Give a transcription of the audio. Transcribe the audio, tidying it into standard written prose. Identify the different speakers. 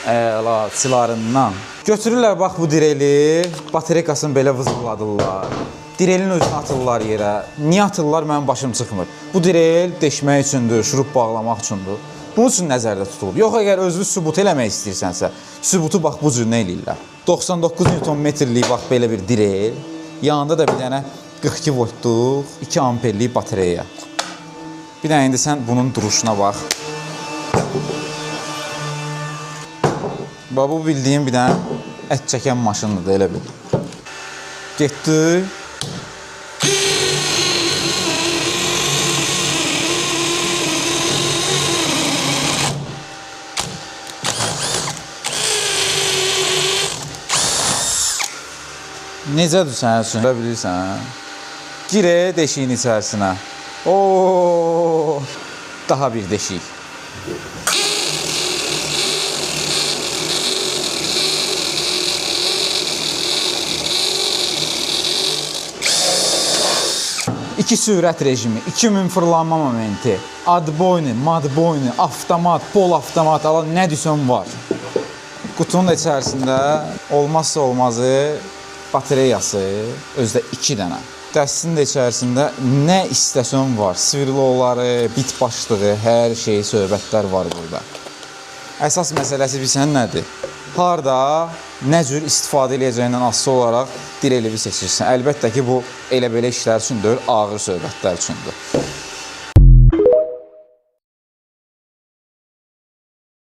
Speaker 1: Əlaçılarından. Götürürlər bax bu direli, baterekasını belə vızıqladırlar. Direlin özünü atırlar yerə. Niyə atırlar, mənim başım çıxmır. Bu direl deşmək üçündür, şurup bağlamaq üçündür. Bunun üçün nəzərdə tutulub. Yox, əgər özünü sübut eləmək istəyirsənsə, sübutu bax bu cür nə eləyirlər. 99 Nm-lik bax belə bir direl, yanında da bir dənə 42 voltluq 2 amperlik batareya. Bir dənə indi sən bunun duruşuna bax. Bax, bu bildiyim bir dənə ət çəkən maşındır, elə bil. Getdi. Necədir sənin üçün? Belə bilirsən? Girə deşiyin içərisinə. Daha bir deşik. İki sürət rejimi, 2000 fırlanma momenti, adboynu, madboynu, avtomat, pol avtomat, nə desən var. Qutunun içərisində olmazsa olmazı batereyası, özdə 2 dənə. Dəstinin də içərisində nə istəsən var. Svirloları, bit başlığı, hər şey, söhbətlər var burada. Əsas məsələsi bilsən nədir? Harda, nə cür istifadə edəcəyindən asılı olaraq direli seçirsən. Əlbəttə ki, bu elə belə işlər üçündür, ağır söhbətlər üçündür.